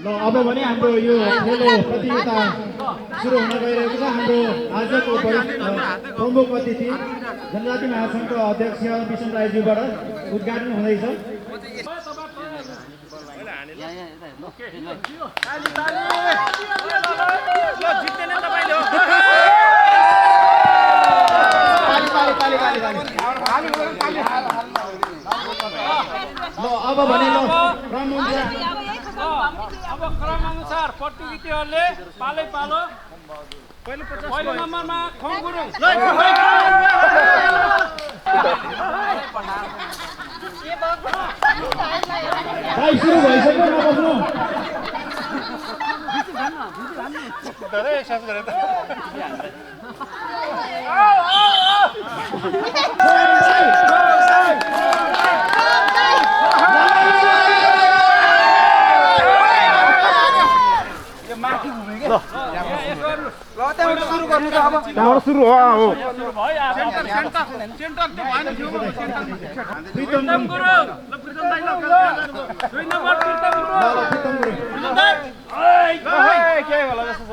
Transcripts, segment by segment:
ल अब भने हाम्रो यो खेलो प्रतियोगिता सुरु हुन गइरहेको छ। हाम्रो आजको प्रमुख अतिथि जनजाति महासङ्घको अध्यक्ष विष्णु राईज्यूबाट उद्घाटन हुँदैछ। ल अब भने ल अब क्रमअनुसार प्रतियोगिताहरूले पालै पालो पहिलो नम्बरमा खोङ गुरुङ भाइ सुरु भइसक्यो नबस्नु। त्यहाँबाट सुरु हो प्रितम गुरुङ दुई नम्बर प्रितम गुरुङ के होला जस्तो छ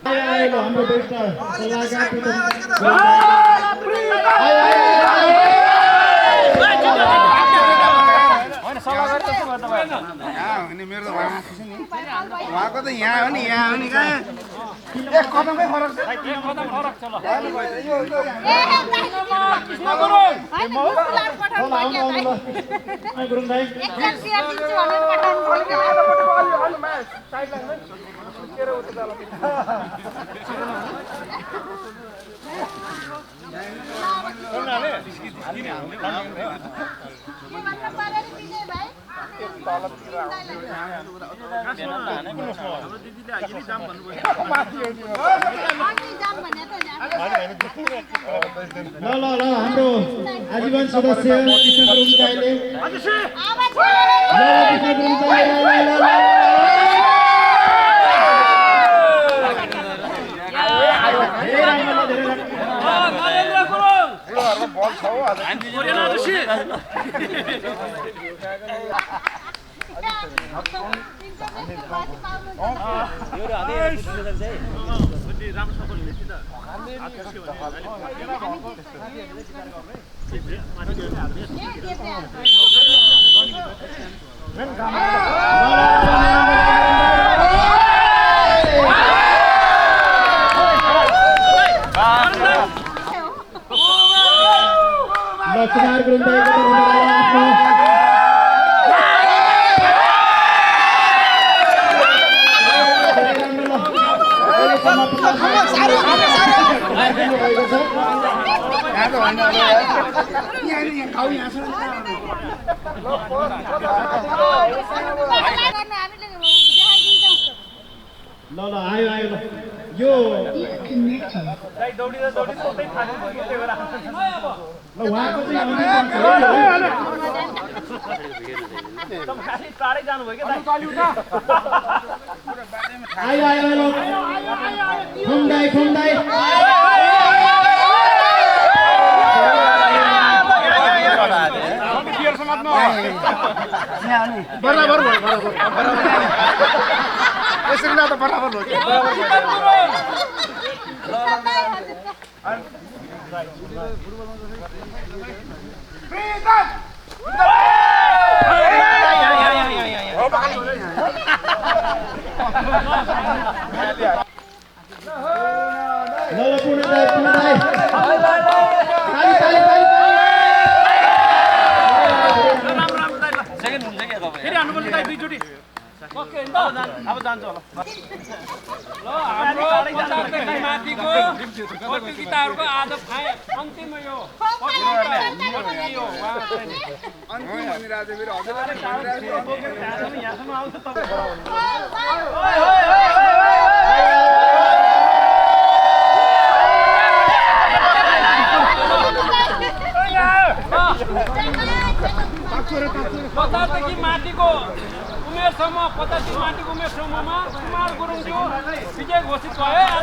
है हाम्रो बेस्ट सल्लाहकार मेरो त उहाँको त यहाँ हो नि यहाँ हो नि कहाँ एक कदमकै फरक छ। गुरुङ भाइ ल हाम्रो आजीवन सदस्य कृष्ण गुरुङ दाइले कुमार गुरुङ दाइको ल आयो आयो ल यो उहाँको आयो आयो खुम्दाई खुम्दाई बराबर यसरी त बराबर हो अब जान्छ होला ल हाम्रो माथिको प्रतियोगिताहरूको आज अन्तिम यो यहाँसम्म आउँछ बतादेखि माथिको उमेरसम्म 85 माथिको उमेर समूहमा कुमार गुरुङज्यू विजय घोषित भयो।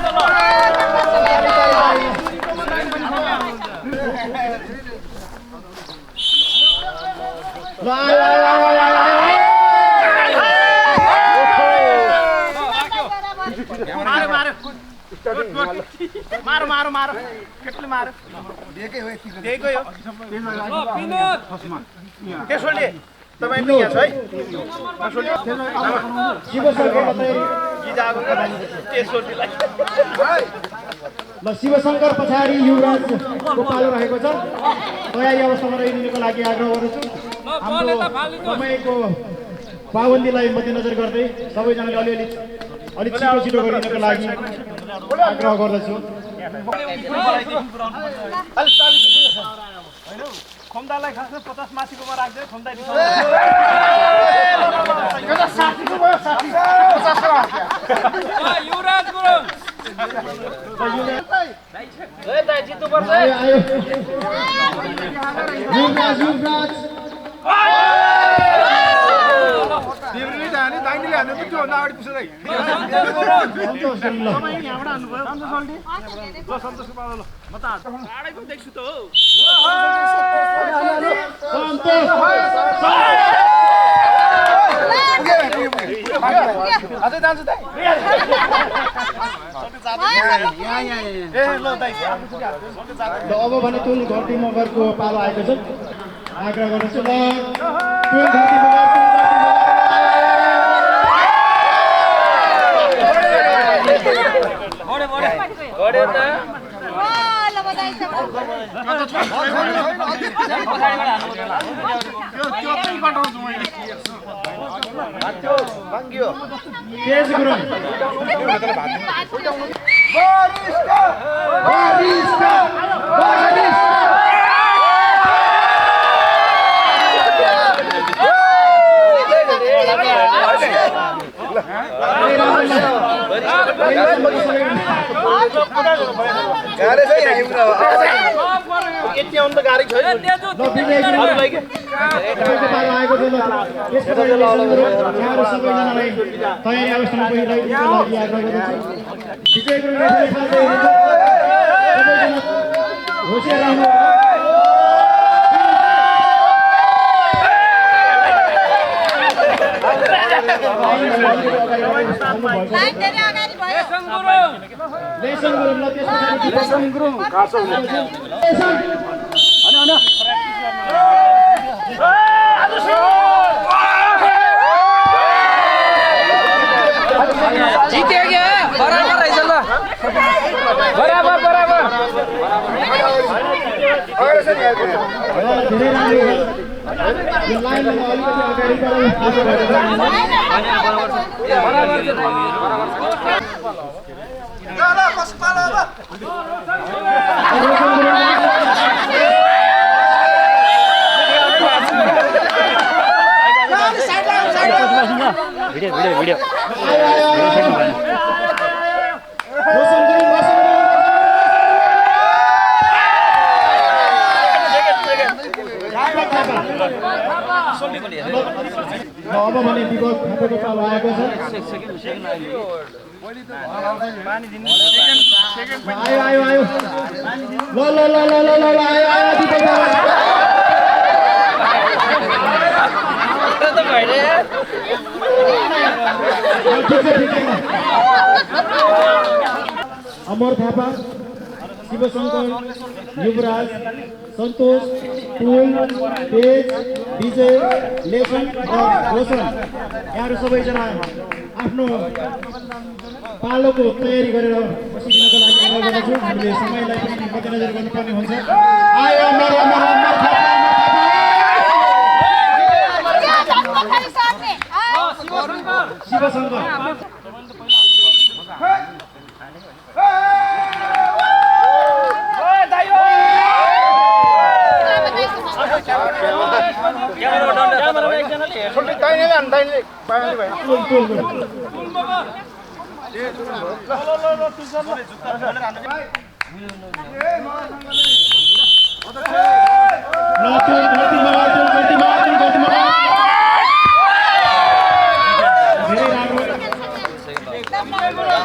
मारो केटले मारो दिएकै हो यतिको दिएकै हो विनोद त्यसोले तपाईँ पनि यहाँ छ है ल शिवशङ्कर पछाडि युवराजको पालो रहेको छ तयारी अवस्थामा रहिदिनुको लागि आग्रह गर्दछु हाम्रो समयको पाबन्दीलाई मध्यनजर गर्दै सबैजनाले अलिक छिटो गरिदिनको लागि आग्रह गर्दछु खुम्दालाई खासमा 50 माथिकोमा राख्दै खुम्दा युवराज गुरुङ अझै जान्छु दाइ अब भने तुल घरती मगरको पालो आएको छ आग्रह गर्दछु ल तुल घरती मगर तेज गुरुङ गाह्रै छ यहाँ हिँड्न यति आउनु त गाह्रै छैन आएको छ सबैजनालाई तयारी अवस्थामा पुगिरहेको लागि आग्रह गर्दछु विजय गुरुङ होसियार रहनु लेसन गुरुङ ल त्यसपछि लेसन गुरुङ जित्यो क्या बराबर रहेछ ल बराबर धेरै राम्रो यो लाइनमा अलिकति अगाडि भिडियो अब भने विगत थापेको पालो आएको छ आयो ल आयो दिपक अमर थापा शिवशङ्कर युवराज सन्तोष टुल तेज विजय लेसन र रोशन यहाँहरू सबैजना आफ्नो पालोको तयारी गरेर बसिदिनको लागि आग्रह गर्दछु हामीले समयलाई पनि मध्यनजर गर्नुपर्ने हुन्छ आयो शिवशङ्कर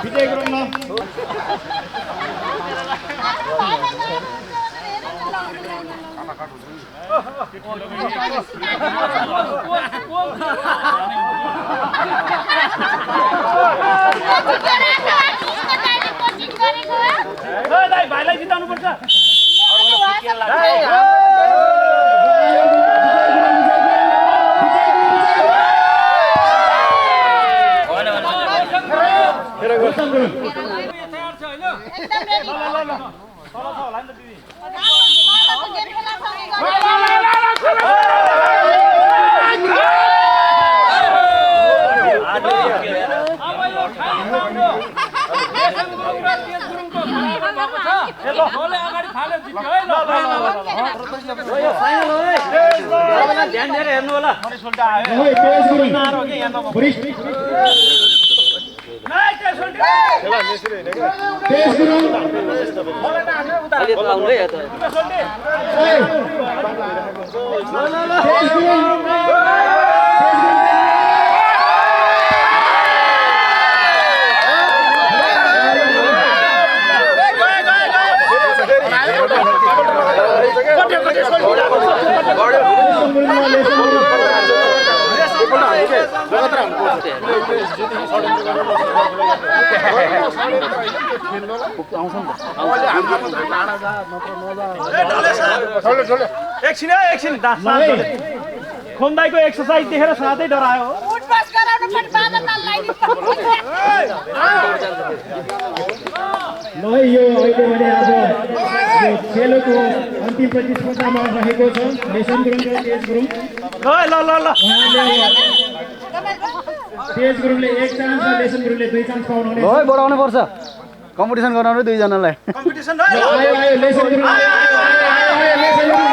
विजय गुरुङ ध्यान दिएर हेर्नु होला एकछिन खोन्दाईको एक्सर्साइज देखेर साथै डरायो ल यो अहिले भने आज यो खेलको अन्तिम प्रतिस्पर्धामा रहेको छ लेसन गुरुङ र तेज गुरुङ तेज गुरुङले 1 चान्स र लेसन गुरुङले 2 चान्स पाउनुहुनेछ है बढाउनु पर्छ कम्पिटिसन गराउनु दुई जनालाई कम्पिटिसन आयो लेसन गुरुङ आयो लेसन गुरुङ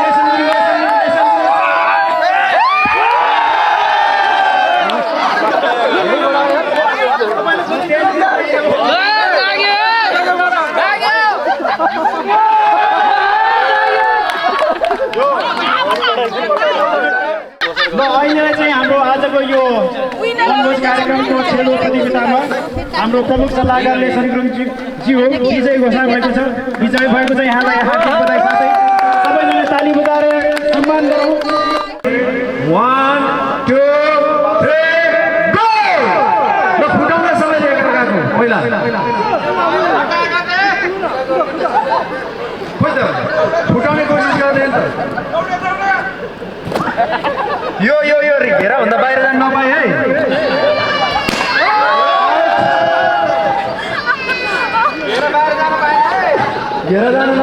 ल अहिले चाहिँ हाम्रो आजको यो वनभोज कार्यक्रमको खेलको प्रतियोगितामा हाम्रो प्रमुख सल्लाहकार लेसन गुरुङजी हो विजय घोषणा भएको छ विजय भएको चाहिँ यहाँलाई हार्दिक बधाई साथै सबैजनाले ताली बजाएर सम्मान गरौँ 1 2 3 गो ल फुटाउन सबैले एक प्रकारको पहिला फुटाउने कोसिस गर्दैन यो घेरा भन्दा बाहिर जान नपाए है घेरा जानु न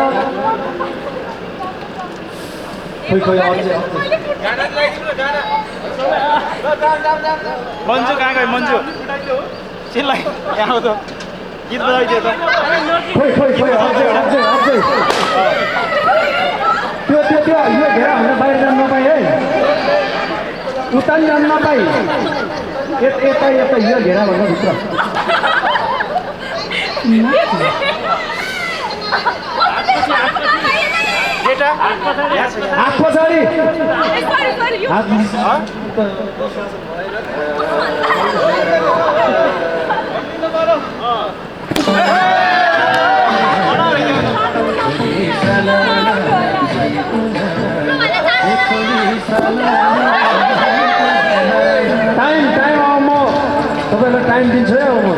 मन्जु कहाँ गयो मन्जु चिल्लाइ यहाँ आऊ त गीत बजाइदियो त त्यो यो घेरा भन्दा बाहिर जान नपाए है उता नि जान नपाए यता यो घेरा भन्दा भित्र हात पछाडि टाइम अब म तपाईँलाई टाइम दिन्छु है अब म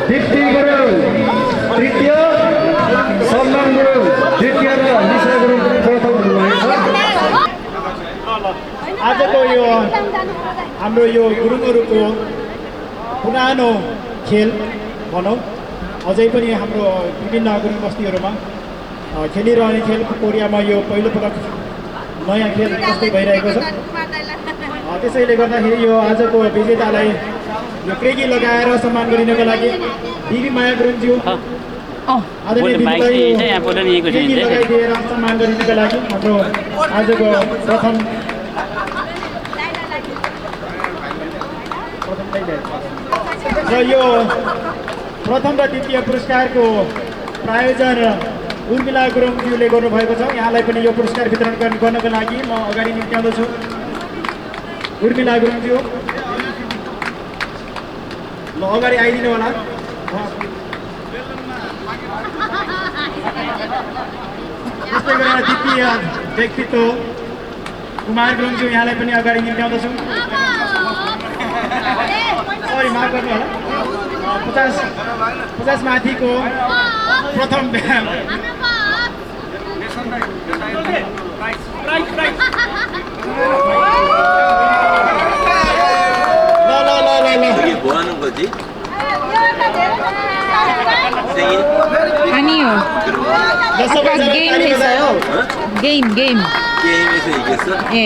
दीप्ति गुरुङ तृतीय, सलमान गुरुङ द्वितीय र निशा गुरुङ प्रथम हुनुभएको छ। आजको यो हाम्रो यो गुरुङहरूको पुरानो खेल भनौँ, अझै पनि हाम्रो विभिन्न गुरुङ बस्तीहरूमा खेलिरहने खेल कोरियामा यो पहिलोपटक नयाँ खेल जस्तै भइरहेको छ। त्यसैले गर्दाखेरि यो आजको विजेतालाई यो क्रेगी लगाएर सम्मान गरिनको लागि दिदी माया गुरुङज्यू आदरणीय दिदीलाई क्रेगी लगाइदिएर सम्मान गरिनको लागि हाम्रो आजको प्रथम र यो प्रथम र द्वितीय पुरस्कारको प्रायोजन उर्मिला गुरुङज्यूले गर्नुभएको छ। यहाँलाई पनि यो पुरस्कार वितरण गर्नको लागि म अगाडि निम्त्याउँदछु। उर्मिला गुरुङज्यू ल अगाडि आइदिनु होला। त्यस्तै गरेर द्वितीय व्यक्तित्व कुमार गुरुङज्यू, यहाँलाई पनि अगाडि निम्त्याउँदछु। सरी माफ गर्नु होला। 50 माथिको प्रथम 아니요. 아까 게임 했어요. 게임. 게임에서 이겼어? 예.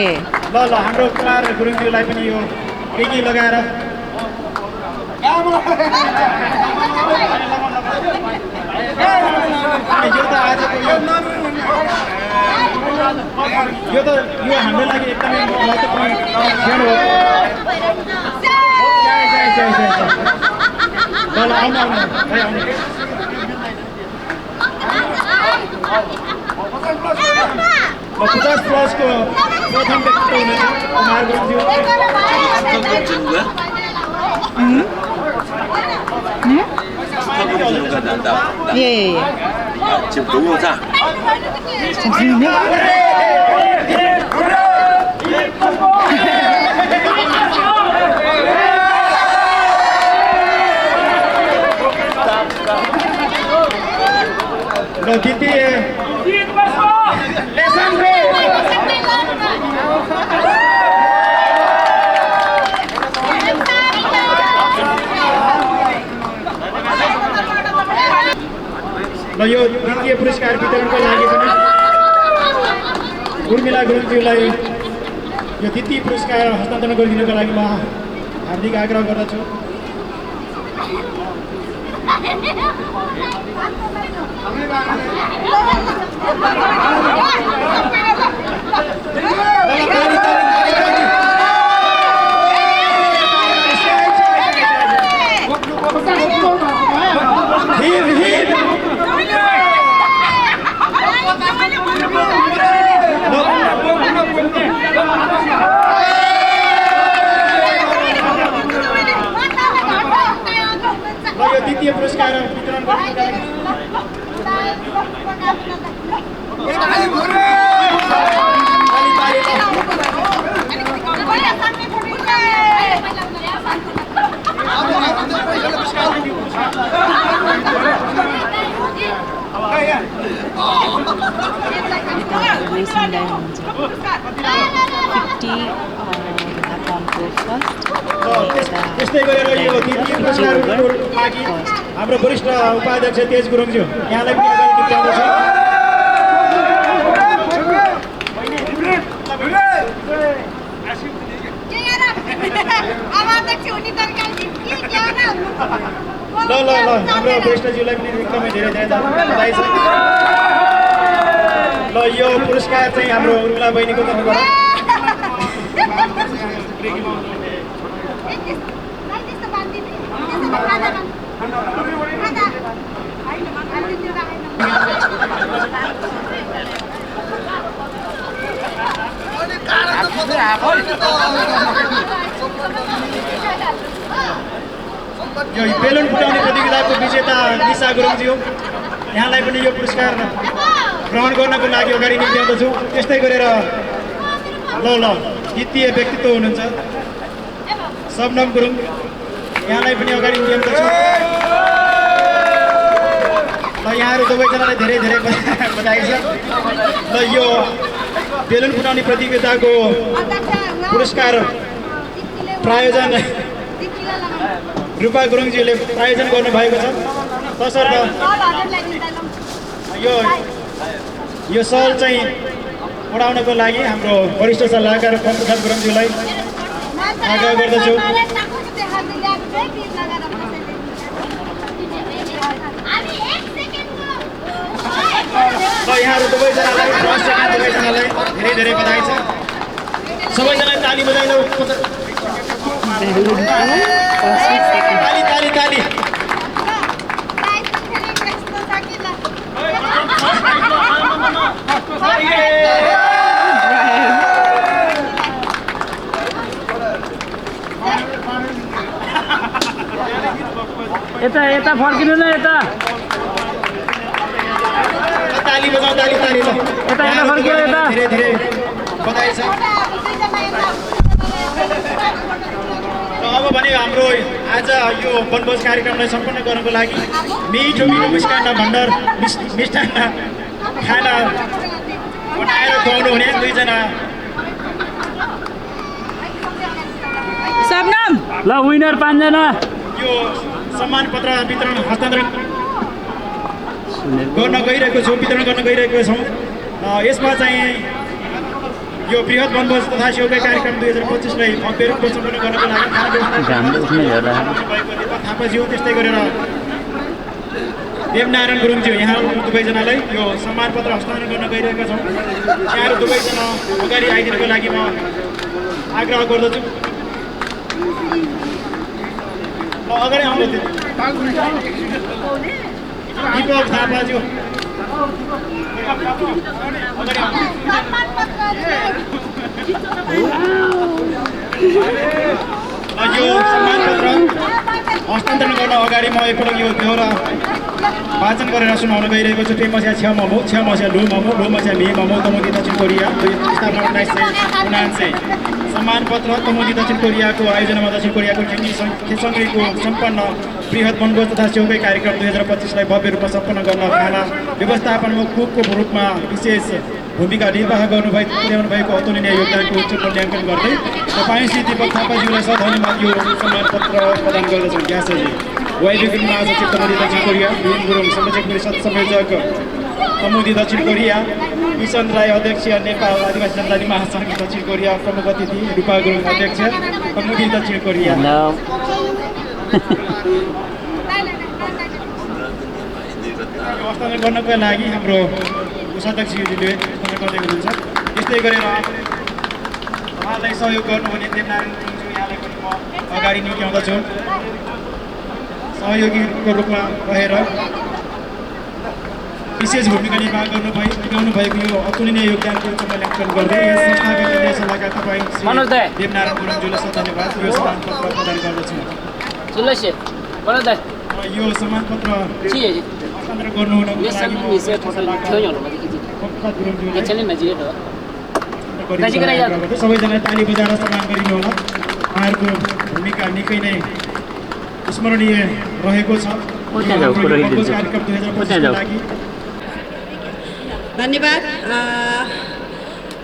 ल हाम्रो कुमार गुरुङज्यूलाई पनि यो क्रेगी लगाएर यो हाम्रो लागि एकदमै महत्त्वपूर्ण क्षण हो। ल आउनु भाइ आउनु। 50 प्लसको प्रथम व्यक्ति हुनुहुन्छ कुमार गुरुङज्यू। 예. 지금 동영상. 잠시만요. ल द्वितीय ल यो द्वितीय पुरस्कार वितरणको लागि पनि उर्मिला गुरुङज्यूलाई यो द्वितीय पुरस्कार हस्तान्तरण गरिदिनको लागि म हार्दिक आग्रह गर्दछु। यो द्वितीय पुरस्कार वितरण गर्नका लागि त्यस्तै गरेर यो द्वितीय पुरस्कारको लागि हाम्रो वरिष्ठ उपाध्यक्ष तेज गुरुङज्यू, यहाँलाई पनि अगाडि निम्त्याउँदछु। ल हाम्रो वरिष्ठज्यूलाई पनि एकदमै धेरै बधाई छ। ल यो पुरस्कार चाहिँ हाम्रो उर्मिला बहिनीको तर्फबाट यो बेलुन फुटाउने प्रतियोगिताको विजेता निशा गुरुङज्यू, यहाँलाई पनि यो पुरस्कार ग्रहण गर्नको लागि अगाडि निम्त्याउँदछु। त्यस्तै गरेर ल द्वितीय व्यक्तित्व हुनुहुन्छ सबनम गुरुङ, यहाँलाई पनि अगाडि उठाउँदछु ल यहाँहरू सबैजनालाई धेरै धेरै बधाई छ ल यो बेलुन फुटाउने प्रतियोगिताको पुरस्कार प्रायोजन रूपा गुरुङज्यूले प्रायोजन गर्नुभएको छ तसर्थ यो सल चाहिँ उडाउनको लागि हाम्रो वरिष्ठ सल्लाहकार पम्प्रसाद गुरुङज्यूलाई आग्रह गर्दछु ल यहाँहरू सबैजनालाई सबैजनालाई धेरै धेरै बधाई छ सबैजनालाई ताली बजाइलो ताली ताली ताली यता यता फर्किनु न यता ताली बजाऊ ताली ताली ल यता यता फर्कियो यता धेरै धेरै बधाई छ र अब भने हाम्रो आज यो वनभोज कार्यक्रमलाई सम्पन्न गर्नको लागि मिठो मिठो मिष्टान्न भण्डार मिष्टान्न खाना बनाएर खुवाउनु हुने दुईजना सबनम ल विनर 5 जना यो सम्मान पत्र वितरण हस्तान्तरण गर्न गइरहेको छु वितरण गर्न गइरहेको छौँ यसमा चाहिँ यो बृहत वनभोज तथा सेउकै कार्यक्रम 2025लाई भव्य रूपमा सम्पन्न गर्नको लागि थापाज्यू त्यस्तै गरेर देवनारायण गुरुङज्यू यहाँ दुवैजनालाई यो सम्मान पत्र हस्तान्तरण गर्न गइरहेका छौँ यहाँहरू दुवैजना अगाडि आइदिनको लागि म आग्रह गर्दछु अगाडि आउनु दीपक थापाज्यू यो सम्मान पत्र हस्तान्तरण गर्न अगाडि म एकपटक यो बेहोरा वाचन गरेर सुनाउन गइरहेको छु पेमस्या छ मोमो छ मस्या लु मोमो लु मस्या मे मोमो तमुदी दक्षिण कोरिया स्थापना 1979 सम्मान पत्र तमुदी दक्षिण कोरियाको आयोजनामा दक्षिण कोरियाको खेसङ्गीको सम्पन्न बृहत वनभोज तथा सेउकै कार्यक्रम 2025लाई भव्य रूपमा सम्पन्न गर्न खाना व्यवस्थापनमा कुकको रूपमा विशेष भूमिका निर्वाह ल्याउनु भएको अतुलनीय योगदानको उच्च मूल्याङ्कन गर्दै तपाईँ श्री दीपक थापाज्यूलाई सधैँ यो सम्मान पत्र प्रदान गर्दछौँ ग्यासजी वाइबिपिन महासचिव तमुदी दक्षिण कोरिया भीम गुरुङ संयोजक परिषद संयोजक तमुदी दक्षिण कोरिया किशन राई अध्यक्ष नेपाल आदिवासी जनजाति महासङ्घ दक्षिण कोरिया प्रमुख अतिथि रूपा गुरुङ अध्यक्ष तमुदी दक्षिण कोरिया हस्तान्तरण गर्नको लागि हाम्रो कोषाध्यक्षज्यूले हस्तान्तरण गर्दै हुनुहुन्छ यस्तै गरेर उहाँलाई सहयोग गर्नुहुने देवनारायण गुरुङज्यू यहाँलाई पनि म अगाडि निक्याउँदछु सहयोगीको रूपमा रहेर विशेष भूमिका निर्वाह निभाउनु भएको यो अतुलनीय योगदानको उच्च मूल्याङ्कन गर्दै यस संस्थाका केन्द्रीय सल्लाहकार तपाईँ श्री देवनारायण गुरुङज्यूलाई धन्यवाद यो सम्मान पत्र प्रदान गर्दछु यो सम्मान पत्र हस्तान्तरण गर्नुहुनको लागि सबैजनालाई ताली बजाएर सम्मान गरिनु होला उहाँहरूको भूमिका निकै नै स्मरणीय रहेको छ कार्यक्रम 2025 लागि धन्यवाद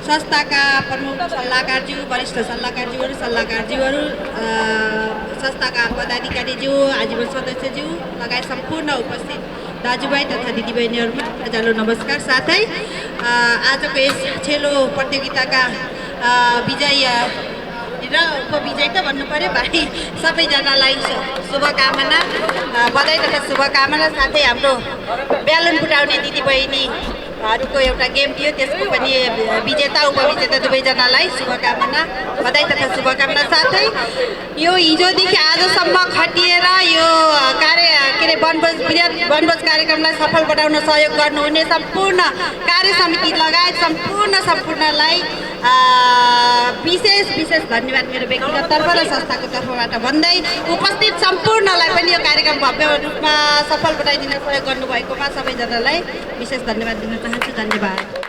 संस्थाका प्रमुख सल्लाहकारज्यू वरिष्ठ सल्लाहकारज्यूहरू संस्थाका पदाधिकारीज्यू आजीवन सदस्यज्यू लगायत सम्पूर्ण उपस्थित दाजुभाइ तथा दिदीबहिनीहरूमा जालो नमस्कार साथै आजको यस छेलो प्रतियोगिताका विजय र विजय त भन्नु पर्यो भाइ सबैजनालाई शुभकामना बधाई तथा शुभकामना साथै हाम्रो ब्यालुन फुटाउने दिदीबहिनीहरूको एउटा गेम थियो त्यसको पनि विजेता उपविजेता दुवैजनालाई शुभकामना बधाई तथा शुभकामना साथै यो हिजोदेखि आजसम्म खटिएर यो वनभोज कार्यक्रमलाई सफल बनाउन सहयोग गर्नुहुने सम्पूर्ण कार्य समिति लगायत सम्पूर्णलाई विशेष धन्यवाद मेरो व्यक्तिगत तर्फ र संस्थाको तर्फबाट भन्दै उपस्थित सम्पूर्णलाई पनि यो कार्यक्रम भव्य रूपमा सफल बनाइदिन सहयोग गर्नुभएकोमा सबैजनालाई विशेष धन्यवाद दिन चाहन्छु। धन्यवाद।